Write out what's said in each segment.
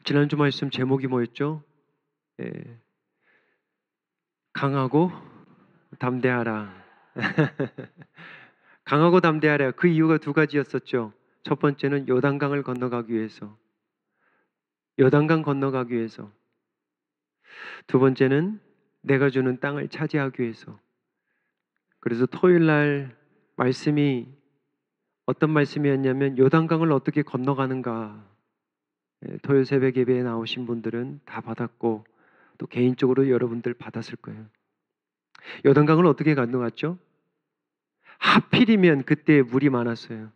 지난주 말씀 제목이 뭐였죠? 예, 강하고 담대하라. 강하고 담대하라. 그 이유가 두 가지였었죠. 첫 번째는 요단강을 건너가기 위해서. 요단강 건너가기 위해서. 두 번째는 내가 주는 땅을 차지하기 위해서. 그래서 토요일 날 말씀이 어떤 말씀이었냐면 요단강을 어떻게 건너가는가. 토요일 새벽 예배에 나오신 분들은 다 받았고 또 개인적으로 여러분들 받았을 거예요. 요단강을 어떻게 건너갔죠? 하필이면 그때 물이 많았어요.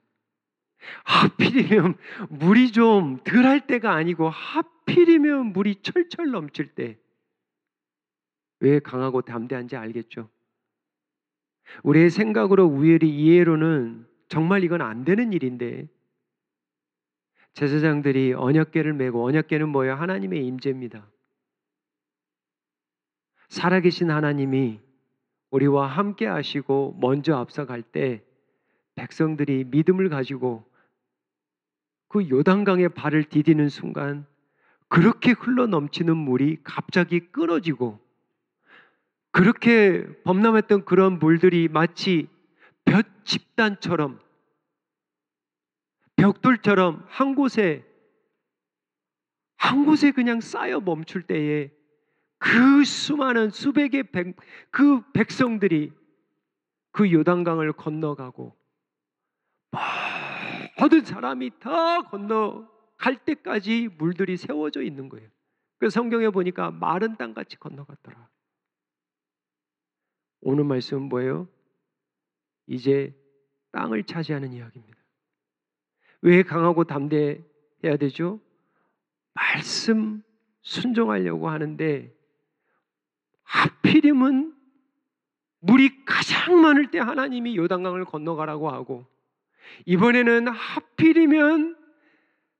하필이면 물이 좀 덜 할 때가 아니고 하필이면 물이 철철 넘칠 때 왜 강하고 담대한지 알겠죠? 우리의 생각으로 우열이 이해로는 정말 이건 안 되는 일인데 제사장들이 언약궤를 메고 언약궤는 뭐예요? 하나님의 임재입니다. 살아계신 하나님이 우리와 함께 하시고 먼저 앞서갈 때 백성들이 믿음을 가지고 그 요단강에 발을 디디는 순간 그렇게 흘러 넘치는 물이 갑자기 끊어지고 그렇게 범람했던 그런 물들이 마치 볕 집단처럼 벽돌처럼 한 곳에 그냥 쌓여 멈출 때에 그 수많은 수백의 그 백성들이 그 요단강을 건너가고 모든 사람이 다 건너갈 때까지 물들이 세워져 있는 거예요. 그래서 성경에 보니까 마른 땅같이 건너갔더라. 오늘 말씀은 뭐예요? 이제 땅을 차지하는 이야기입니다. 왜 강하고 담대해야 되죠? 말씀 순종하려고 하는데 하필이면 물이 가장 많을 때 하나님이 요단강을 건너가라고 하고 이번에는 하필이면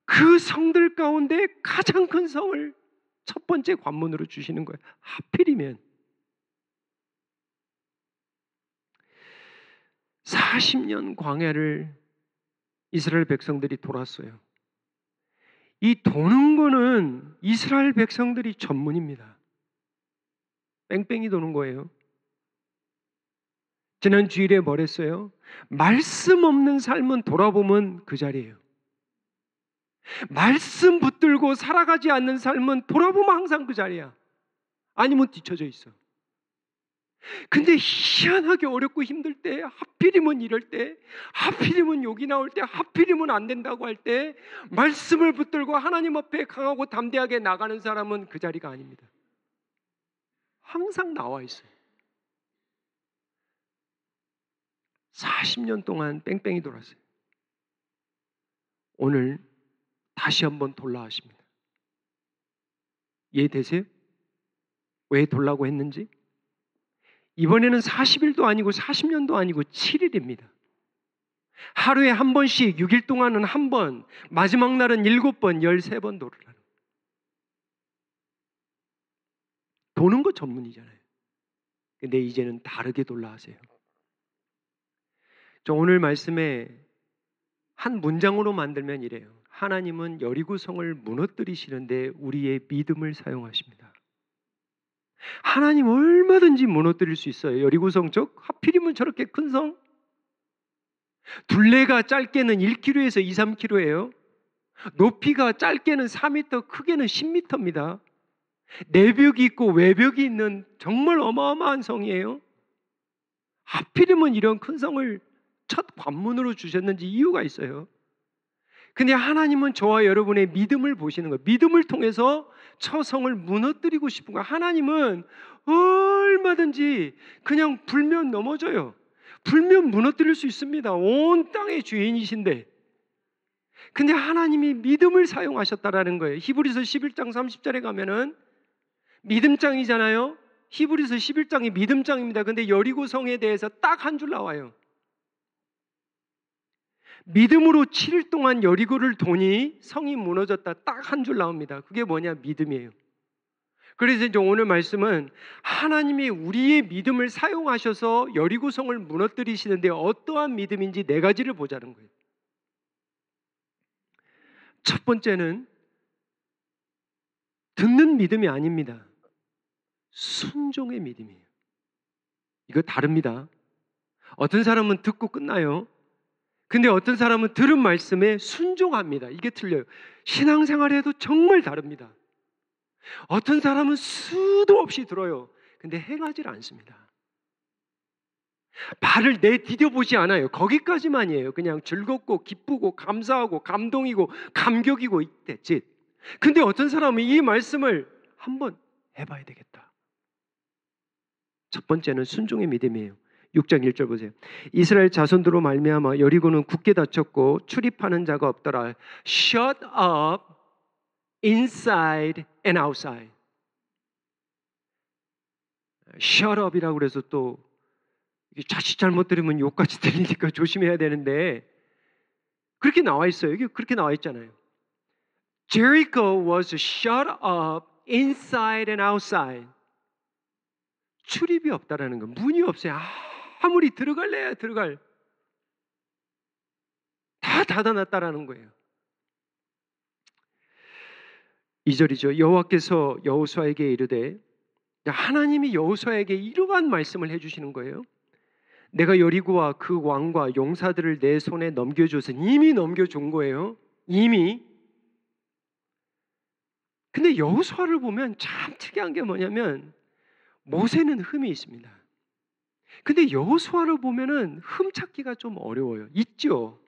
그 성들 가운데 가장 큰 성을 첫 번째 관문으로 주시는 거예요. 하필이면 40년 광야를 이스라엘 백성들이 돌았어요. 이 도는 거는 이스라엘 백성들이 전문입니다. 뺑뺑이 도는 거예요. 지난 주일에 뭐랬어요? 말씀 없는 삶은 돌아보면 그 자리예요. 말씀 붙들고 살아가지 않는 삶은 돌아보면 항상 그 자리야. 아니면 뒤쳐져 있어. 근데 희한하게 어렵고 힘들 때, 하필이면 이럴 때, 하필이면 욕이 나올 때, 하필이면 안 된다고 할 때 말씀을 붙들고 하나님 앞에 강하고 담대하게 나가는 사람은 그 자리가 아닙니다. 항상 나와 있어요. 40년 동안 뺑뺑이 돌았어요. 오늘 다시 한번 돌라 하십니다. 이해되세요? 왜 돌라고 했는지? 이번에는 40일도 아니고 40년도 아니고 7일입니다. 하루에 한 번씩 6일 동안은 한 번, 마지막 날은 7번, 13번 돌으라는. 도는 거 전문이잖아요. 근데 이제는 다르게 돌라 하세요. 저 오늘 말씀에 한 문장으로 만들면 이래요. 하나님은 여리고성을 무너뜨리시는데 우리의 믿음을 사용하십니다. 하나님 얼마든지 무너뜨릴 수 있어요. 여리고성 하필이면 저렇게 큰 성? 둘레가 짧게는 1km에서 2, 3km예요. 높이가 짧게는 4m, 크게는 10m입니다. 내벽이 있고 외벽이 있는 정말 어마어마한 성이에요. 하필이면 이런 큰 성을 첫 관문으로 주셨는지 이유가 있어요. 근데 하나님은 저와 여러분의 믿음을 보시는 거예요. 믿음을 통해서 저 성을 무너뜨리고 싶은 거예요. 하나님은 얼마든지 그냥 불면 넘어져요. 불면 무너뜨릴 수 있습니다. 온 땅의 주인이신데. 근데 하나님이 믿음을 사용하셨다라는 거예요. 히브리서 11장 30절에 가면은 믿음장이잖아요. 히브리서 11장이 믿음장입니다. 근데 여리고성에 대해서 딱 한 줄 나와요. 믿음으로 7일 동안 여리고를 도니 성이 무너졌다. 딱 한 줄 나옵니다. 그게 뭐냐? 믿음이에요. 그래서 이제 오늘 말씀은 하나님이 우리의 믿음을 사용하셔서 여리고성을 무너뜨리시는데 어떠한 믿음인지 네 가지를 보자는 거예요. 첫 번째는 듣는 믿음이 아닙니다. 순종의 믿음이에요. 이거 다릅니다. 어떤 사람은 듣고 끝나요. 근데 어떤 사람은 들은 말씀에 순종합니다. 이게 틀려요. 신앙생활에도 정말 다릅니다. 어떤 사람은 수도 없이 들어요. 근데 행하지 않습니다. 발을 내디뎌보지 않아요. 거기까지만이에요. 그냥 즐겁고 기쁘고 감사하고 감동이고 감격이고 that's it. 근데 어떤 사람은 이 말씀을 한번 해봐야 되겠다. 첫 번째는 순종의 믿음이에요. 6장 1절 보세요. 이스라엘 자손들로 말미암아 여리고는 굳게 닫혔고 출입하는 자가 없더라. Shut up inside and outside. Shut up이라고 그래서 또 자칫 잘못 들으면 욕까지 들리니까 조심해야 되는데 그렇게 나와 있어요. 이게 그렇게 나와 있잖아요. Jericho was shut up inside and outside. 출입이 없다라는 건 문이 없어요. 아무리 들어갈래야 들어갈 다 닫아놨다라는 거예요. 2절이죠. 여호와께서 여호수아에게 이르되, 하나님이 여호수아에게 이러한 말씀을 해주시는 거예요. 내가 여리고와 그 왕과 용사들을 내 손에 넘겨줘서 이미 넘겨준 거예요. 이미. 근데 여호수아를 보면 참 특이한 게 뭐냐면 모세는 흠이 있습니다. 근데 여호수아를 보면은 흠 찾기가 좀 어려워요. 있죠.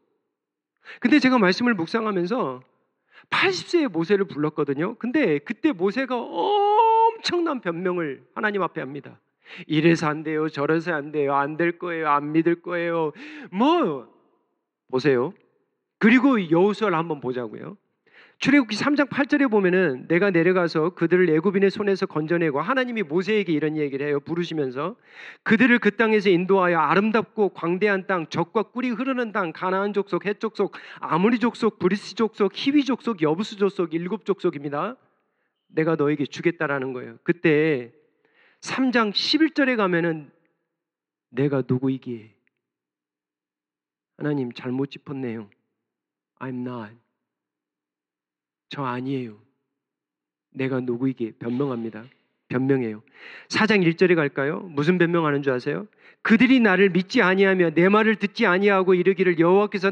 근데 제가 말씀을 묵상하면서 80세의 모세를 불렀거든요. 근데 그때 모세가 엄청난 변명을 하나님 앞에 합니다. 이래서 안 돼요, 저래서 안 돼요, 안 될 거예요, 안 믿을 거예요. 보세요. 그리고 여호수아를 한번 보자고요. 출애굽기 3장 8절에 보면은 내가 내려가서 그들을 애굽인의 손에서 건져내고, 하나님이 모세에게 이런 얘기를 해요. 부르시면서 그들을 그 땅에서 인도하여 아름답고 광대한 땅, 젖과 꿀이 흐르는 땅, 가나안 족속, 헷 족속, 아모리 족속, 브리스 족속, 히위 족속, 여부스 족속, 7족속입니다. 내가 너에게 주겠다라는 거예요. 그때 3장 11절에 가면은 내가 누구이기에, 하나님 잘못 짚었네요. I'm not. 저 아니에요. 내가 누구이기에 변명합니다. 변명해요. 4장 1절에 갈까요? 무슨 변명하는 줄 아세요? 그들이 나를 믿지 아니하며 내 말을 듣지 아니하고 이르기를 여호와께서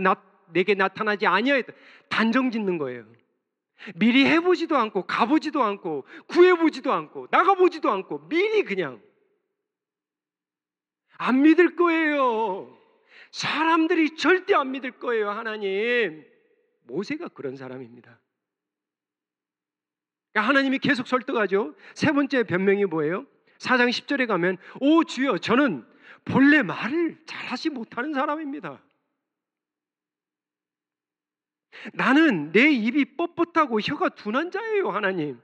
내게 나타나지 아니하였다. 단정 짓는 거예요. 미리 해보지도 않고 가보지도 않고 구해보지도 않고 나가보지도 않고 미리 그냥 안 믿을 거예요. 사람들이 절대 안 믿을 거예요. 하나님. 모세가 그런 사람입니다. 하나님이 계속 설득하죠. 세 번째 변명이 뭐예요? 4장 10절에 가면 오 주여, 저는 본래 말을 잘하지 못하는 사람입니다. 나는 내 입이 뻣뻣하고 혀가 둔한 자예요. 하나님.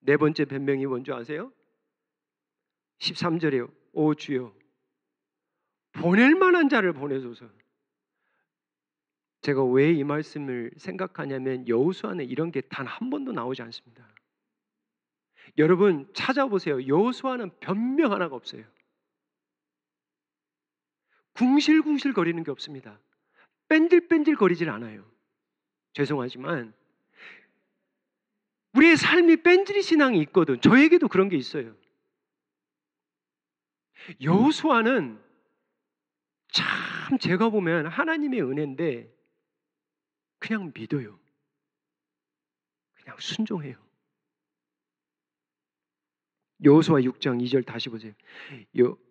네 번째 변명이 뭔지 아세요? 13절에요. 오 주여, 보낼 만한 자를 보내소서. 제가 왜 이 말씀을 생각하냐면 여호수아는 이런 게 단 한 번도 나오지 않습니다. 여러분 찾아보세요. 여호수아는 변명 하나가 없어요. 궁실궁실 거리는 게 없습니다. 뺀질뺀질 거리질 않아요. 죄송하지만 우리의 삶이 뺀질이 신앙이 있거든. 저에게도 그런 게 있어요. 여호수아는 참 제가 보면 하나님의 은혜인데 그냥 믿어요. 그냥 순종해요. 여호수아 6장 2절 다시 보세요.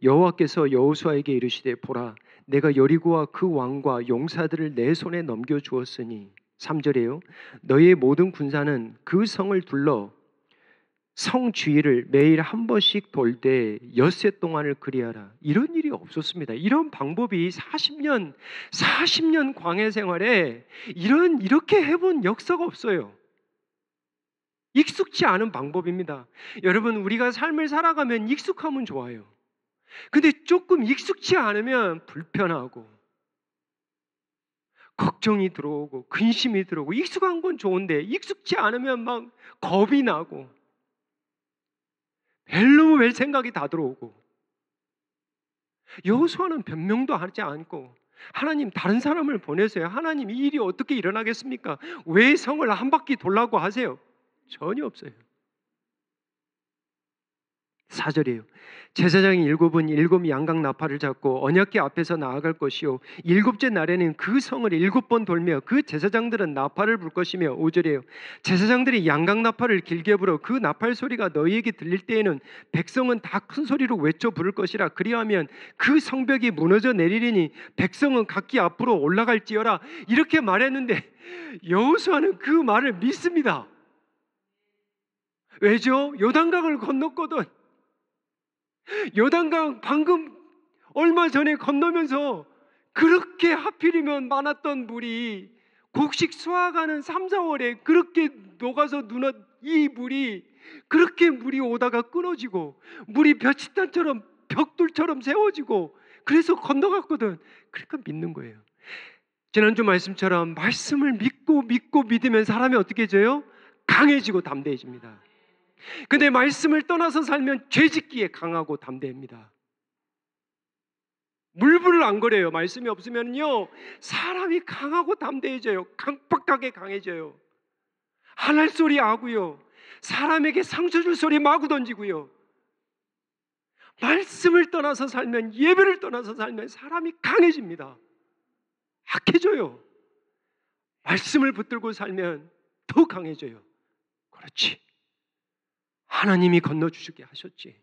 여호와께서 여호수아에게 이르시되, 보라, 내가 여리고와 그 왕과 용사들을 내 손에 넘겨주었으니, 3절이에요. 너희의 모든 군사는 그 성을 둘러 성 주위를 매일 한 번씩 돌되 엿새 동안을 그리하라. 이런 일이 없었습니다. 이런 방법이 40년 광야 생활에 이렇게 해본 역사가 없어요. 익숙치 않은 방법입니다. 여러분, 우리가 삶을 살아가면 익숙하면 좋아요. 근데 조금 익숙치 않으면 불편하고 걱정이 들어오고 근심이 들어오고, 익숙한 건 좋은데 익숙치 않으면 막 겁이 나고 벨 생각이 다 들어오고. 여호수아는 변명도 하지 않고 하나님 다른 사람을 보내세요. 하나님 이 일이 어떻게 일어나겠습니까? 왜 성을 한 바퀴 돌라고 하세요? 전혀 없어요. 4절이에요. 제사장이 일곱 양각 나팔을 잡고 언약궤 앞에서 나아갈 것이요 일곱째 날에는 그 성을 7번 돌며 그 제사장들은 나팔을 불 것이며 5절이에요. 제사장들이 양각 나팔을 길게 불어 그 나팔 소리가 너희에게 들릴 때에는 백성은 다 큰 소리로 외쳐 부를 것이라. 그리하면 그 성벽이 무너져 내리리니 백성은 각기 앞으로 올라갈지어라. 이렇게 말했는데 여호수아는 그 말을 믿습니다. 왜죠? 요단강을 건넜거든. 요단강 방금 얼마 전에 건너면서 그렇게 하필이면 많았던 물이 곡식 수확하는 3, 4월에 그렇게 녹아서 이 물이 그렇게 물이 오다가 끊어지고 물이 벽지단처럼 벽돌처럼 세워지고 그래서 건너갔거든. 그러니까 믿는 거예요. 지난주 말씀처럼 말씀을 믿고 믿으면 사람이 어떻게 해져요? 강해지고 담대해집니다. 근데 말씀을 떠나서 살면 죄짓기에 강하고 담대합니다. 물불을 안 거려요. 말씀이 없으면요 사람이 강하고 담대해져요. 강팍하게 강해져요. 하늘 소리 하고요, 사람에게 상처 줄 소리 마구 던지고요. 말씀을 떠나서 살면, 예배를 떠나서 살면 사람이 강해집니다. 악해져요. 말씀을 붙들고 살면 더 강해져요. 그렇지, 하나님이 건너주시게 하셨지.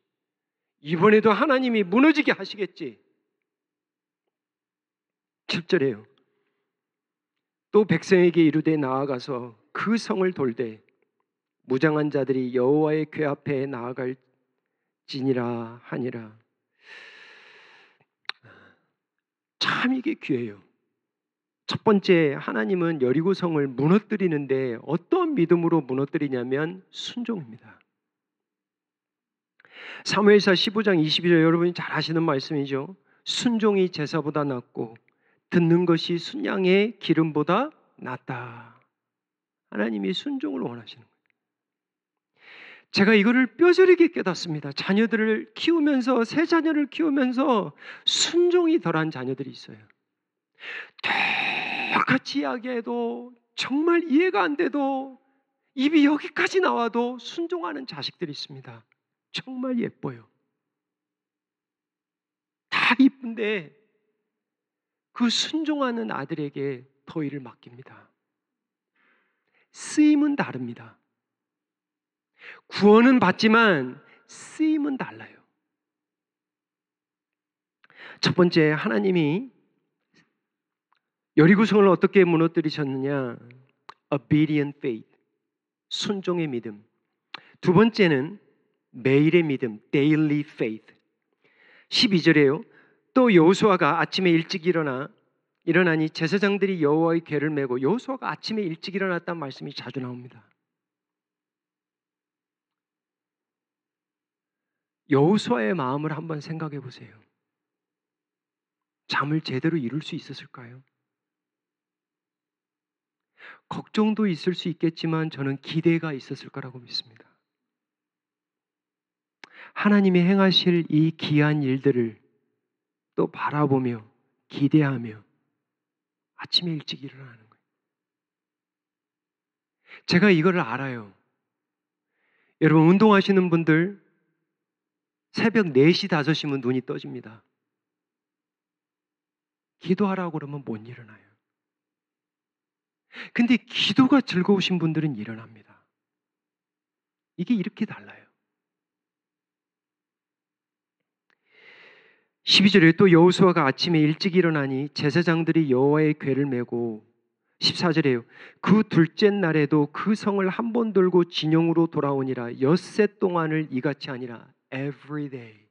이번에도 하나님이 무너지게 하시겠지. 7절에요. 또 백성에게 이르되 나아가서 그 성을 돌되 무장한 자들이 여호와의 궤 앞에 나아갈지니라 하니라. 참 이게 귀해요. 첫 번째, 하나님은 여리고 성을 무너뜨리는데 어떤 믿음으로 무너뜨리냐면 순종입니다. 사무엘사 15장 22절, 여러분이 잘 아시는 말씀이죠. 순종이 제사보다 낫고 듣는 것이 순양의 기름보다 낫다. 하나님이 순종을 원하시는 거예요. 제가 이거를 뼈저리게 깨닫습니다. 자녀들을 키우면서, 새 자녀를 키우면서 순종이 덜한 자녀들이 있어요. 똑같이 이야기해도 정말 이해가 안 돼도 입이 여기까지 나와도 순종하는 자식들이 있습니다. 정말 예뻐요. 다 이쁜데 그 순종하는 아들에게 더 일을 맡깁니다. 쓰임은 다릅니다. 구원은 받지만 쓰임은 달라요. 첫 번째, 하나님이 여리고성을 어떻게 무너뜨리셨느냐? Obedient faith, 순종의 믿음. 두 번째는 매일의 믿음, daily faith. 12절에요. 또 여호수아가 아침에 일찍 일어나니 제사장들이 여호와의 궤를 메고, 여호수아가 아침에 일찍 일어났다는 말씀이 자주 나옵니다. 여호수아의 마음을 한번 생각해 보세요. 잠을 제대로 이룰 수 있었을까요? 걱정도 있을 수 있겠지만 저는 기대가 있었을 거라고 믿습니다. 하나님이 행하실 이 귀한 일들을 또 바라보며 기대하며 아침에 일찍 일어나는 거예요. 제가 이거를 알아요. 여러분, 운동하시는 분들 새벽 4시, 5시면 눈이 떠집니다. 기도하라고 그러면 못 일어나요. 근데 기도가 즐거우신 분들은 일어납니다. 이게 이렇게 달라요. 12절에 또 여호수아가 아침에 일찍 일어나니 제사장들이 여호와의 궤를 메고, 14절에요. 그 둘째 날에도 그 성을 한 번 돌고 진영으로 돌아오니라. 엿새 동안을 이같이 하니라. Every day,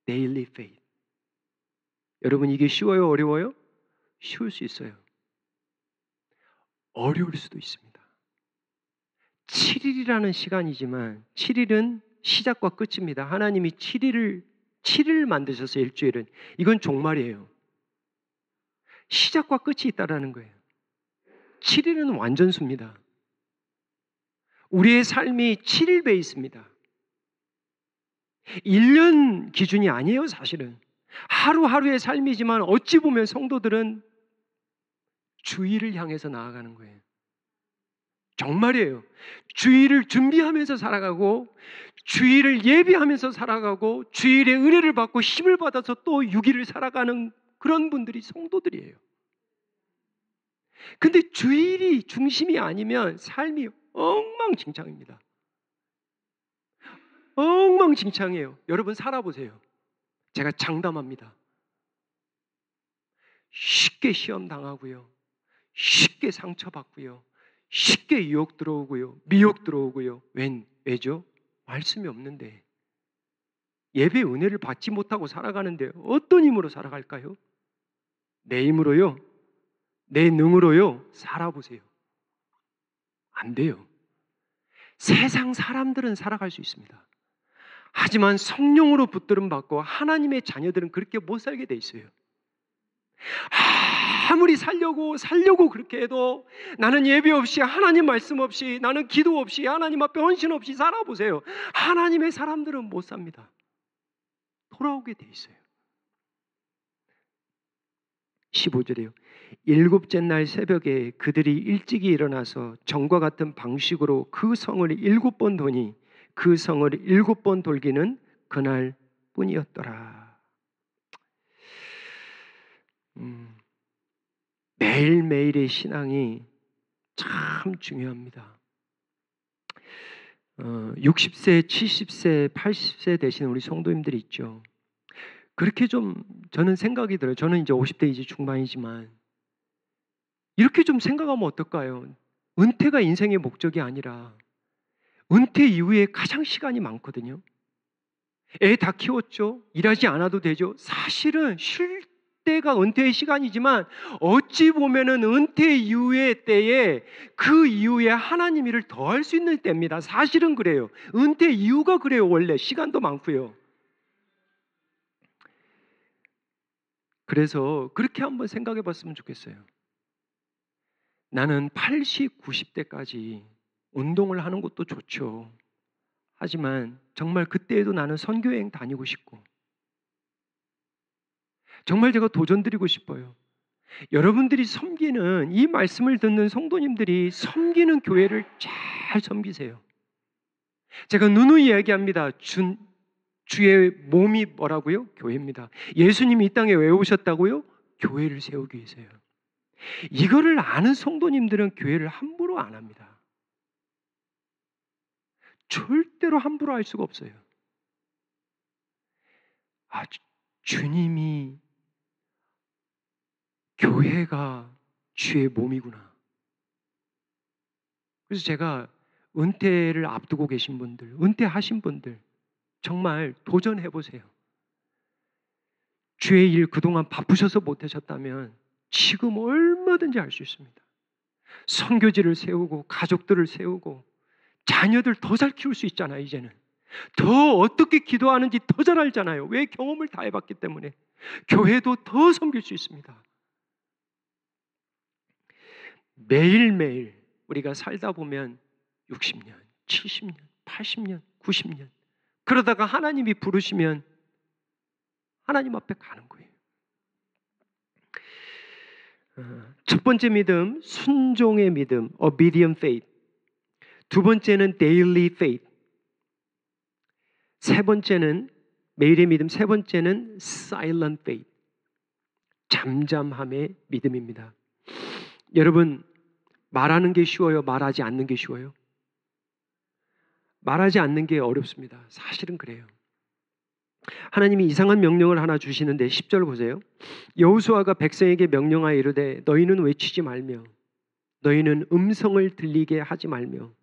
daily faith. 여러분, 이게 쉬워요, 어려워요? 쉬울 수 있어요. 어려울 수도 있습니다. 7일이라는 시간이지만 7일은 시작과 끝입니다. 하나님이 7일을 만드셔서 일주일은, 이건 종말이에요. 시작과 끝이 있다라는 거예요. 7일은 완전수입니다. 우리의 삶이 7일 베이스입니다. 1년 기준이 아니에요, 사실은. 하루하루의 삶이지만 어찌 보면 성도들은 주일을 향해서 나아가는 거예요. 정말이에요. 주일을 준비하면서 살아가고, 주일을 예비하면서 살아가고, 주일의 은혜를 받고 힘을 받아서 또 6일을 살아가는 그런 분들이 성도들이에요. 근데 주일이 중심이 아니면 삶이 엉망진창입니다. 엉망진창이에요. 여러분 살아보세요. 제가 장담합니다. 쉽게 시험 당하고요. 쉽게 상처받고요. 쉽게 유혹 들어오고요. 미혹 들어오고요. 왜죠? 말씀이 없는데. 예배 은혜를 받지 못하고 살아가는데 어떤 힘으로 살아갈까요? 내 힘으로요? 내 능으로요? 살아보세요. 안 돼요. 세상 사람들은 살아갈 수 있습니다. 하지만 성령으로 붙들음 받고 하나님의 자녀들은 그렇게 못 살게 돼 있어요. 아무리 살려고 그렇게 해도 나는 예배 없이, 하나님 말씀 없이, 나는 기도 없이, 하나님 앞에 헌신 없이 살아보세요. 하나님의 사람들은 못 삽니다. 돌아오게 돼 있어요. 15절이에요. 일곱째 날 새벽에 그들이 일찍이 일어나서 전과 같은 방식으로 그 성을 7번 도니 그 성을 7번 돌기는 그날 뿐이었더라. 매일매일의 신앙이 참 중요합니다. 60세, 70세, 80세 되신 우리 성도님들이 있죠. 그렇게 좀 저는 생각이 들어요. 저는 이제 50대 이제 중반이지만 이렇게 좀 생각하면 어떨까요? 은퇴가 인생의 목적이 아니라 은퇴 이후에 가장 시간이 많거든요. 애 다 키웠죠. 일하지 않아도 되죠. 사실은 쉴 때가 은퇴의 시간이지만 어찌 보면은 은퇴 이후의 때에 그 이후에 하나님 일을 더 할 수 있는 때입니다. 사실은 그래요. 은퇴 이후가 그래요. 원래 시간도 많고요. 그래서 그렇게 한번 생각해 봤으면 좋겠어요. 나는 80, 90대까지 운동을 하는 것도 좋죠. 하지만 정말 그때에도 나는 선교여행 다니고 싶고 정말 제가 도전드리고 싶어요. 여러분들이 섬기는 이 말씀을 듣는 성도님들이 섬기는 교회를 잘 섬기세요. 제가 누누이 이야기합니다. 주의 몸이 뭐라고요? 교회입니다. 예수님이 이 땅에 왜 오셨다고요? 교회를 세우기 위해서요. 이거를 아는 성도님들은 교회를 함부로 안 합니다. 절대로 함부로 할 수가 없어요. 주님이 교회가 주의 몸이구나. 그래서 제가 은퇴를 앞두고 계신 분들, 은퇴하신 분들 정말 도전해 보세요. 주의 일 그동안 바쁘셔서 못하셨다면 지금 얼마든지 할 수 있습니다. 선교지를 세우고 가족들을 세우고 자녀들 더 잘 키울 수 있잖아요. 이제는 더 어떻게 기도하는지 더 잘 알잖아요. 왜? 경험을 다 해봤기 때문에. 교회도 더 섬길 수 있습니다. 매일매일 우리가 살다 보면 60년, 70년, 80년, 90년 그러다가 하나님이 부르시면 하나님 앞에 가는 거예요. 첫 번째 믿음, 순종의 믿음, obedient faith. 두 번째는 daily faith. 세 번째는 매일의 믿음, 세 번째는 silent faith. 잠잠함의 믿음입니다. 여러분, 말하는 게 쉬워요? 말하지 않는 게 쉬워요? 말하지 않는 게 어렵습니다. 사실은 그래요. 하나님이 이상한 명령을 하나 주시는데 10절 보세요. 여호수아가 백성에게 명령하여 이르되 너희는 외치지 말며 너희는 음성을 들리게 하지 말며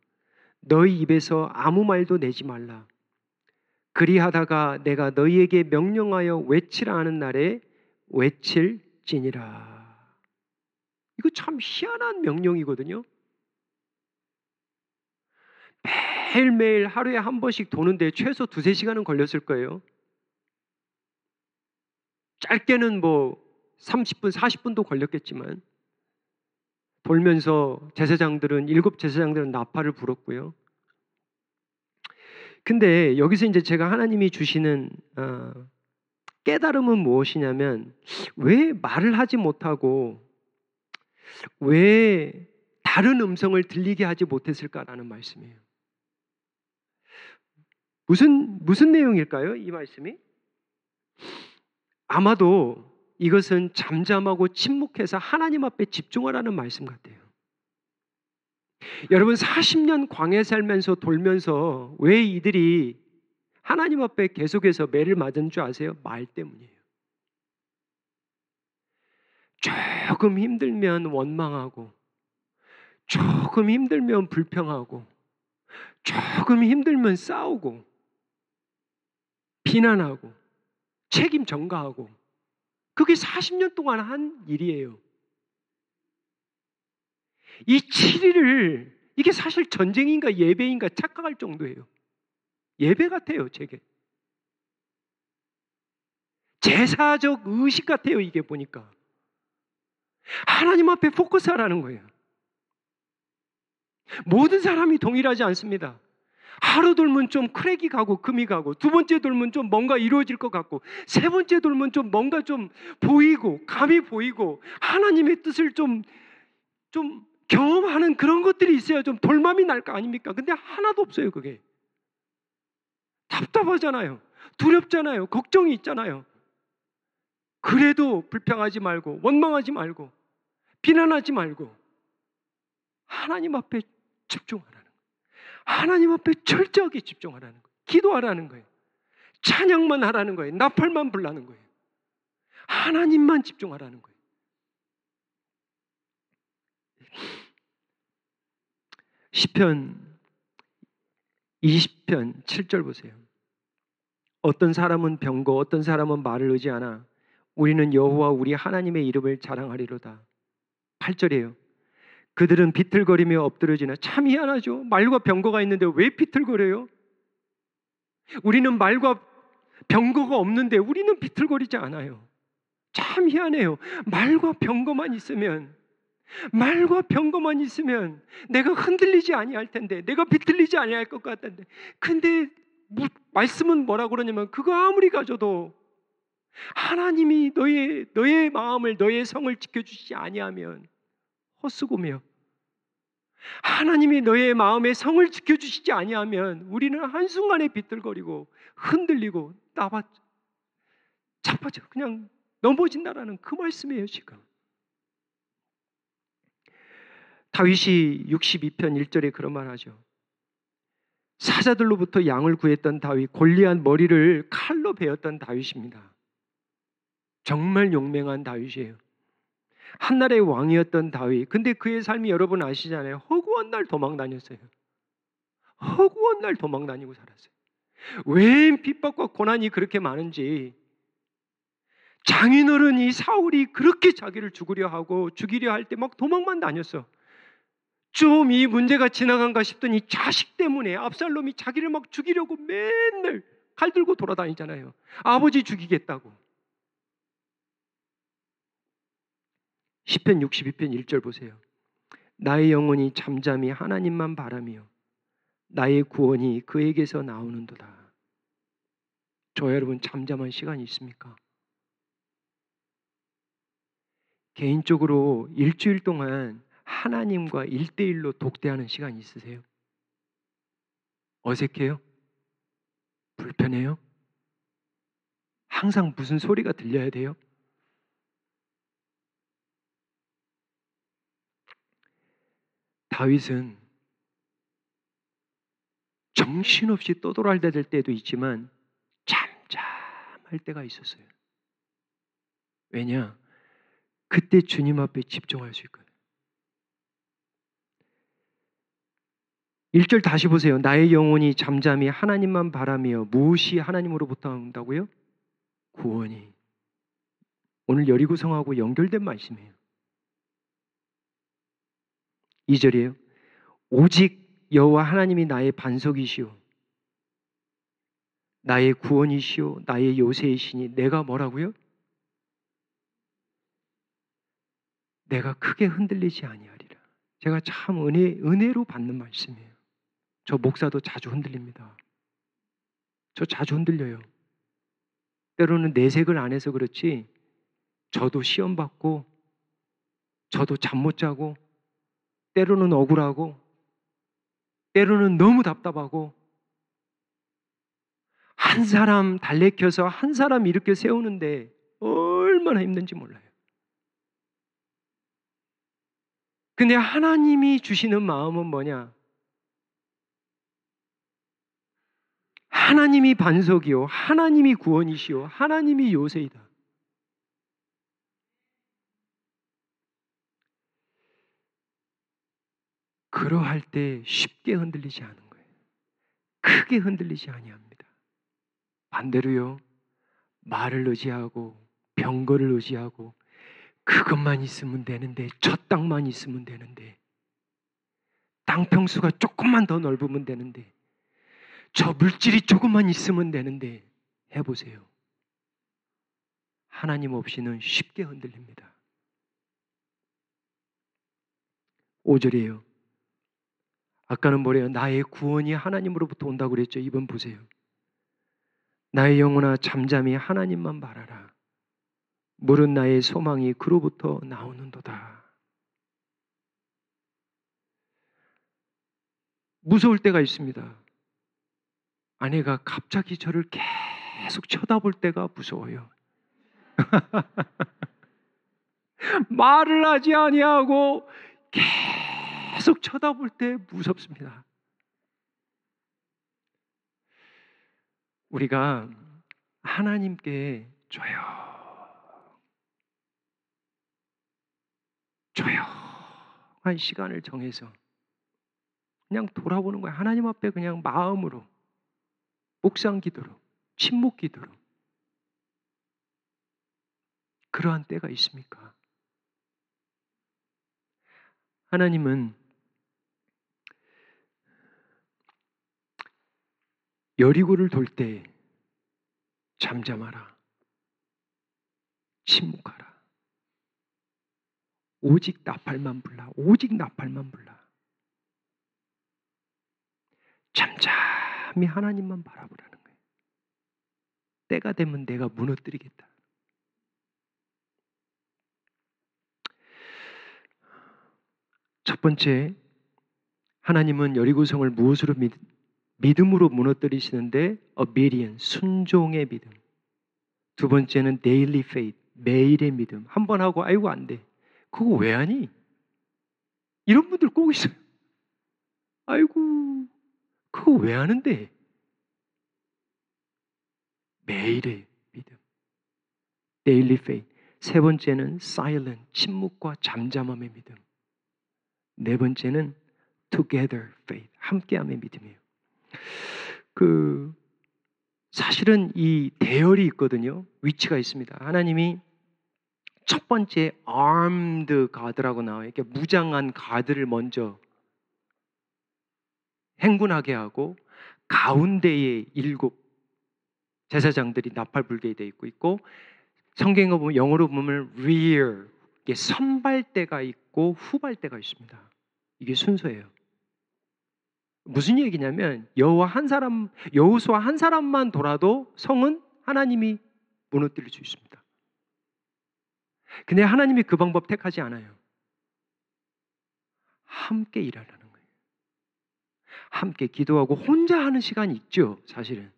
너희 입에서 아무 말도 내지 말라. 그리하다가 내가 너희에게 명령하여 외치라 하는 날에 외칠지니라. 이거 참 희한한 명령이거든요. 매일매일 하루에 한 번씩 도는데 최소 2-3시간은 걸렸을 거예요. 짧게는 30분, 40분도 걸렸겠지만 돌면서 일곱 제사장들은 나팔을 불었고요. 근데 여기서 이제 제가 하나님이 주시는 깨달음은 무엇이냐면 왜 말을 하지 못하고 왜 다른 음성을 들리게 하지 못했을까라는 말씀이에요. 무슨 내용일까요? 이 말씀이? 아마도 이것은 잠잠하고 침묵해서 하나님 앞에 집중하라는 말씀 같아요. 여러분 40년 광야 살면서 돌면서 왜 이들이 하나님 앞에 계속해서 매를 맞은 줄 아세요? 말 때문이에요. 조금 힘들면 원망하고 조금 힘들면 불평하고 조금 힘들면 싸우고 비난하고 책임 전가하고 그게 40년 동안 한 일이에요. 이 7일을 이게 사실 전쟁인가 예배인가 착각할 정도예요. 예배 같아요, 제게. 제사적 의식 같아요, 이게 보니까. 하나님 앞에 포커스하라는 거예요. 모든 사람이 동일하지 않습니다. 하루 돌면 좀 크랙이 가고 금이 가고 두 번째 돌면 좀 뭔가 이루어질 것 같고 세 번째 돌면 좀 뭔가 좀 보이고 감이 보이고 하나님의 뜻을 좀 경험하는 그런 것들이 있어야 좀 돌맘이 날 거 아닙니까? 근데 하나도 없어요, 그게. 답답하잖아요. 두렵잖아요. 걱정이 있잖아요. 그래도 불평하지 말고 원망하지 말고 비난하지 말고 하나님 앞에 집중하라는 거예요. 하나님 앞에 철저하게 집중하라는 거예요. 기도하라는 거예요. 찬양만 하라는 거예요. 나팔만 불라는 거예요. 하나님만 집중하라는 거예요. 시편 20편 7절 보세요. 어떤 사람은 병거 어떤 사람은 말을 의지하나 우리는 여호와 우리 하나님의 이름을 자랑하리로다. 8절이에요. 그들은 비틀거리며 엎드려지나. 참 희한하죠. 말과 병거가 있는데 왜 비틀거려요? 우리는 말과 병거가 없는데 우리는 비틀거리지 않아요. 참 희한해요. 말과 병거만 있으면 내가 흔들리지 아니할 텐데, 내가 비틀리지 아니할 것 같은데, 근데 말씀은 뭐라고 그러냐면 그거 아무리 가져도 하나님이 너의 마음을 너의 성을 지켜주시지 아니하면 헛수고며 하나님이 너의 마음의 성을 지켜주시지 아니하면 우리는 한순간에 비틀거리고 흔들리고 자빠져 그냥 넘어진다라는 그 말씀이에요. 지금 다윗이 62편 1절에 그런 말 하죠. 사자들로부터 양을 구했던 다윗, 골리앗 머리를 칼로 베었던 다윗입니다. 정말 용맹한 다윗이에요. 한나라의 왕이었던 다윗. 근데 그의 삶이 여러분 아시잖아요. 허구한 날 도망 다녔어요. 허구한 날 도망 다니고 살았어요. 왜 핍박과 고난이 그렇게 많은지, 장인어른이 사울이 그렇게 자기를 죽이려 할 때 막 도망만 다녔어. 좀 이 문제가 지나간가 싶더니 자식 때문에 압살롬이 자기를 막 죽이려고 맨날 칼 들고 돌아다니잖아요. 아버지 죽이겠다고. 시편 62편 1절 보세요. 나의 영혼이 잠잠히 하나님만 바라며 나의 구원이 그에게서 나오는도다. 저 여러분 잠잠한 시간이 있습니까? 개인적으로 일주일 동안 하나님과 1대1로 독대하는 시간 있으세요? 어색해요? 불편해요? 항상 무슨 소리가 들려야 돼요? 다윗은 정신없이 떠돌아다닐 때도 있지만 잠잠할 때가 있었어요. 왜냐? 그때 주님 앞에 집중할 수 있거든요. 1절 다시 보세요. 나의 영혼이 잠잠히 하나님만 바라며 무엇이 하나님으로부터 온다고요? 구원이. 오늘 여리고성하고 연결된 말씀이에요. 2절이에요. 오직 여호와 하나님이 나의 반석이시오 나의 구원이시오 나의 요새이시니 내가 뭐라고요? 내가 크게 흔들리지 아니하리라. 제가 참 은혜로 받는 말씀이에요. 저 목사도 자주 흔들립니다. 저 자주 흔들려요. 때로는 내색을 안 해서 그렇지 저도 시험 받고 저도 잠 못 자고 때로는 억울하고 때로는 너무 답답하고 한 사람 달래켜서 한 사람 이렇게 세우는데 얼마나 힘든지 몰라요. 근데 하나님이 주시는 마음은 뭐냐? 하나님이 반석이요, 하나님이 구원이시요, 하나님이 요새이다. 그러할 때 쉽게 흔들리지 않은 거예요. 크게 흔들리지 아니합니다. 반대로요, 말을 의지하고 병거를 의지하고 그것만 있으면 되는데, 저 땅만 있으면 되는데, 땅 평수가 조금만 더 넓으면 되는데, 저 물질이 조금만 있으면 되는데 해보세요. 하나님 없이는 쉽게 흔들립니다. 5절이에요. 아까는 뭐래요? 나의 구원이 하나님으로부터 온다고 그랬죠. 이번 보세요. 나의 영혼아 잠잠히 하나님만 바라라. 물은 나의 소망이 그로부터 나오는도다. 무서울 때가 있습니다. 아내가 갑자기 저를 계속 쳐다볼 때가 무서워요. 말을 하지 아니하고 계속 쳐다볼 때 무섭습니다. 우리가 하나님께 조용한 시간을 정해서 그냥 돌아보는 거예요. 하나님 앞에 그냥 마음으로, 묵상 기도로, 침묵 기도로. 그러한 때가 있습니까? 하나님은 여리고를 돌 때 잠잠하라, 침묵하라. 오직 나팔만 불라, 오직 나팔만 불라. 잠잠히 하나님만 바라보라는 거예요. 때가 되면 내가 무너뜨리겠다. 첫 번째, 하나님은 여리고성을 무엇으로 믿음으로 무너뜨리시는데 obedience, 순종의 믿음. 두 번째는 daily faith, 매일의 믿음. 한 번 하고 아이고 안 돼. 그거 왜 하니? 이런 분들 꼭 있어요. 아이고 그거 왜 하는데? 매일의 믿음, daily faith. 세 번째는 silent, 침묵과 잠잠함의 믿음. 네 번째는 together faith, 함께함의 믿음이에요. 사실은 이 대열이 있거든요. 위치가 있습니다. 하나님이 첫 번째 armed God라고 나와요. 이렇게 무장한 가드를 먼저 행군하게 하고 가운데에 7 제사장들이 나팔 불게 되어 있고 성경에 보면 영어로 보면 rear, 이게 선발대가 있고 후발대가 있습니다. 이게 순서예요. 무슨 얘기냐면 여호수아 한 사람만 돌아도 성은 하나님이 무너뜨릴 수 있습니다. 근데 하나님이 그 방법 택하지 않아요. 함께 일하라는 거예요. 함께 기도하고 혼자 하는 시간이 있죠, 사실은.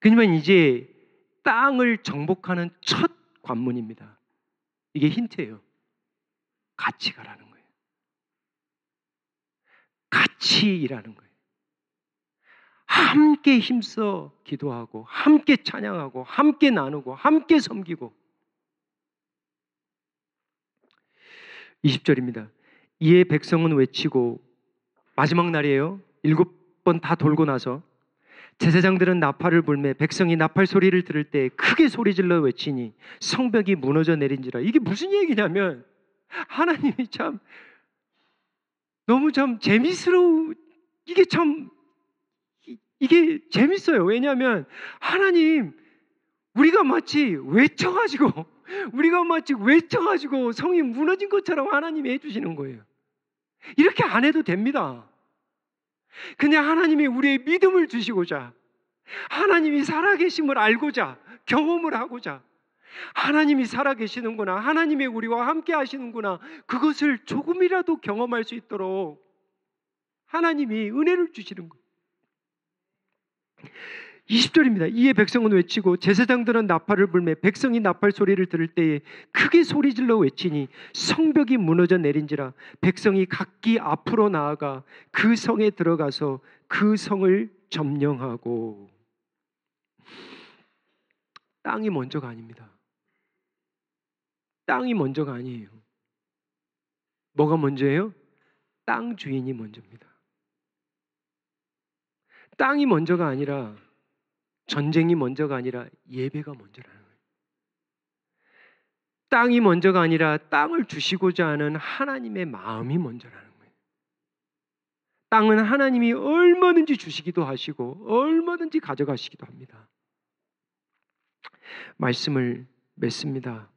그러면 이제 땅을 정복하는 첫 관문입니다. 이게 힌트예요. 같이 가라는 거예요. 같이 일하는 거예요. 함께 힘써 기도하고 함께 찬양하고 함께 나누고 함께 섬기고. 20절입니다. 이에 백성은 외치고, 마지막 날이에요. 7번 다 돌고 나서 제사장들은 나팔을 불매 백성이 나팔 소리를 들을 때 크게 소리질러 외치니 성벽이 무너져 내린지라. 이게 무슨 얘기냐면 하나님이 참 너무 참 이게 재밌어요. 왜냐하면 하나님 우리가 마치 외쳐가지고 성이 무너진 것처럼 하나님이 해주시는 거예요. 이렇게 안 해도 됩니다. 그냥 하나님이 우리의 믿음을 주시고자 하나님이 살아계심을 알고자, 경험을 하고자, 하나님이 살아계시는구나, 하나님이 우리와 함께 하시는구나, 그것을 조금이라도 경험할 수 있도록 하나님이 은혜를 주시는 거예요. 20절입니다. 이에 백성은 외치고 제사장들은 나팔을 불매 백성이 나팔 소리를 들을 때에 크게 소리질러 외치니 성벽이 무너져 내린지라. 백성이 각기 앞으로 나아가 그 성에 들어가서 그 성을 점령하고. 땅이 먼저가 아닙니다. 땅이 먼저가 아니에요. 뭐가 먼저예요? 땅 주인이 먼저입니다. 땅이 먼저가 아니라, 전쟁이 먼저가 아니라 예배가 먼저라는 거예요. 땅이 먼저가 아니라 땅을 주시고자 하는 하나님의 마음이 먼저라는 거예요. 땅은 하나님이 얼마든지 주시기도 하시고 얼마든지 가져가시기도 합니다. 말씀을 맺습니다.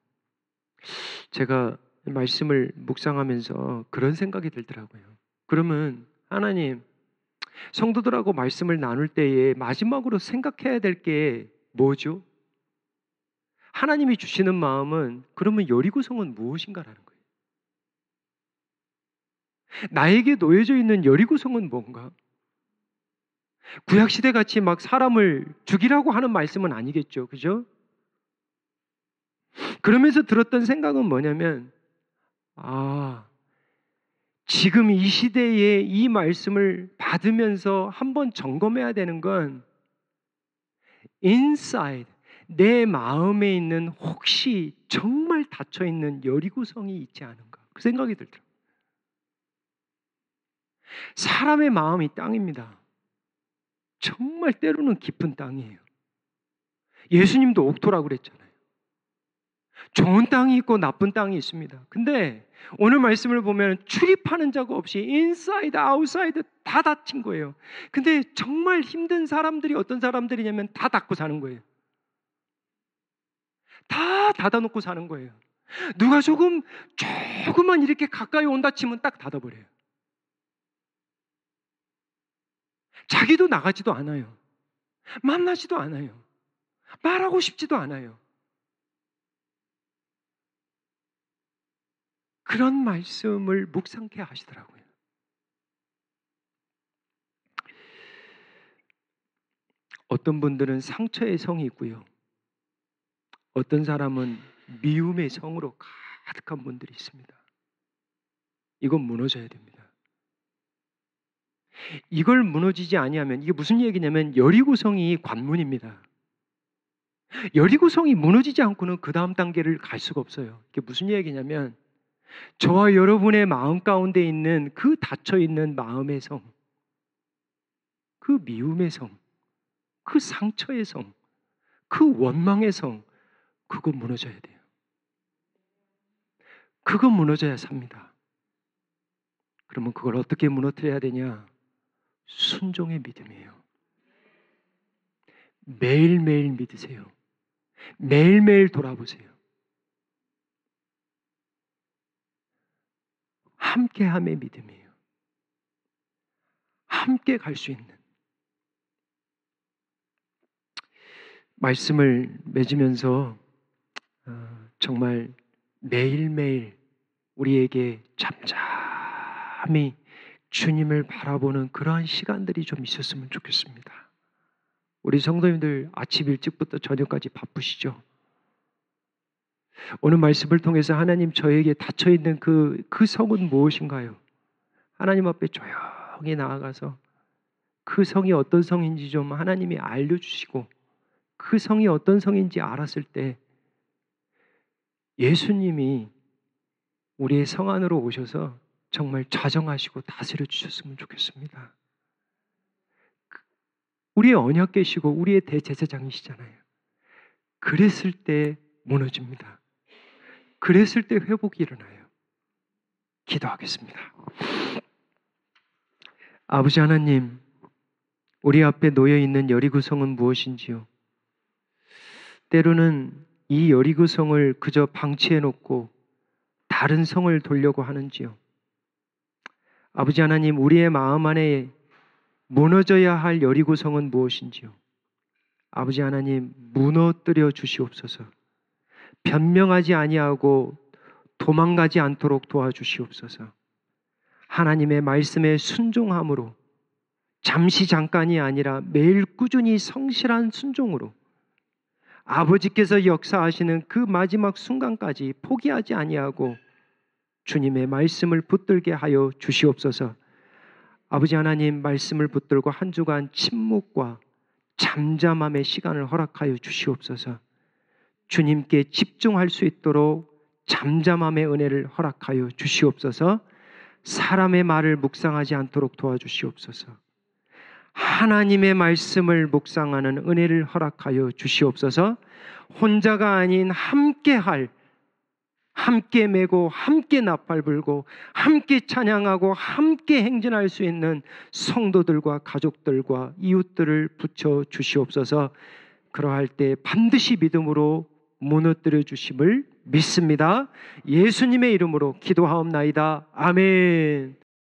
제가 말씀을 묵상하면서 그런 생각이 들더라고요. 그러면 하나님, 성도들하고 말씀을 나눌 때에 마지막으로 생각해야 될 게 뭐죠? 하나님이 주시는 마음은 그러면 여리고성은 무엇인가라는 거예요. 나에게 놓여져 있는 여리고성은 뭔가? 구약시대 같이 막 사람을 죽이라고 하는 말씀은 아니겠죠. 그죠? 그러면서 들었던 생각은 뭐냐면, 지금 이 시대에 이 말씀을 받으면서 한번 점검해야 되는 건 inside, 내 마음에 있는 혹시 정말 닫혀있는 여리고성이 있지 않은가, 그 생각이 들더라고요. 사람의 마음이 땅입니다. 정말 때로는 깊은 땅이에요. 예수님도 옥토라고 그랬잖아요. 좋은 땅이 있고 나쁜 땅이 있습니다. 근데 오늘 말씀을 보면 출입하는 자가 없이 인사이드, 아웃사이드 다 닫힌 거예요. 근데 정말 힘든 사람들이 어떤 사람들이냐면 다 닫고 사는 거예요. 다 닫아놓고 사는 거예요. 누가 조금만 이렇게 가까이 온다 치면 딱 닫아버려요. 자기도 나가지도 않아요. 만나지도 않아요. 말하고 싶지도 않아요. 그런 말씀을 묵상케 하시더라고요. 어떤 분들은 상처의 성이 있고요. 어떤 사람은 미움의 성으로 가득한 분들이 있습니다. 이건 무너져야 됩니다. 이걸 무너지지 아니하면, 이게 무슨 얘기냐면 여리고성이 관문입니다. 여리고성이 무너지지 않고는 그 다음 단계를 갈 수가 없어요. 이게 무슨 얘기냐면, 저와 여러분의 마음 가운데 있는 그 닫혀있는 마음의 성, 그 미움의 성, 그 상처의 성, 그 원망의 성, 그거 무너져야 돼요. 그거 무너져야 삽니다. 그러면 그걸 어떻게 무너뜨려야 되냐? 순종의 믿음이에요. 매일매일 믿으세요. 매일매일 돌아보세요. 함께함의 믿음이에요. 함께 갈 수 있는. 말씀을 맺으면서 정말 매일매일 우리에게 잠잠히 주님을 바라보는 그러한 시간들이 좀 있었으면 좋겠습니다. 우리 성도님들 아침 일찍부터 저녁까지 바쁘시죠? 오늘 말씀을 통해서 하나님, 저에게 닫혀있는 그 성은 무엇인가요? 하나님 앞에 조용히 나아가서 그 성이 어떤 성인지 좀 하나님이 알려주시고, 그 성이 어떤 성인지 알았을 때 예수님이 우리의 성 안으로 오셔서 정말 자정하시고 다스려 주셨으면 좋겠습니다. 우리의 언약계시고 우리의 대제사장이시잖아요. 그랬을 때 무너집니다. 그랬을 때 회복이 일어나요. 기도하겠습니다. 아버지 하나님, 우리 앞에 놓여있는 여리고성은 무엇인지요? 때로는 이 여리고성을 그저 방치해놓고 다른 성을 돌려고 하는지요? 아버지 하나님, 우리의 마음 안에 무너져야 할 여리고성은 무엇인지요? 아버지 하나님 무너뜨려 주시옵소서. 변명하지 아니하고 도망가지 않도록 도와주시옵소서. 하나님의 말씀에 순종함으로 잠시 잠깐이 아니라 매일 꾸준히 성실한 순종으로 아버지께서 역사하시는 그 마지막 순간까지 포기하지 아니하고 주님의 말씀을 붙들게 하여 주시옵소서. 아버지 하나님 말씀을 붙들고 한 주간 침묵과 잠잠함의 시간을 허락하여 주시옵소서. 주님께 집중할 수 있도록 잠잠함의 은혜를 허락하여 주시옵소서. 사람의 말을 묵상하지 않도록 도와주시옵소서. 하나님의 말씀을 묵상하는 은혜를 허락하여 주시옵소서. 혼자가 아닌 함께할, 함께 메고 함께 나팔 불고 함께 찬양하고 함께 행진할 수 있는 성도들과 가족들과 이웃들을 붙여 주시옵소서. 그러할 때 반드시 믿음으로 무너뜨려 주심을 믿습니다. 예수님의 이름으로 기도하옵나이다. 아멘.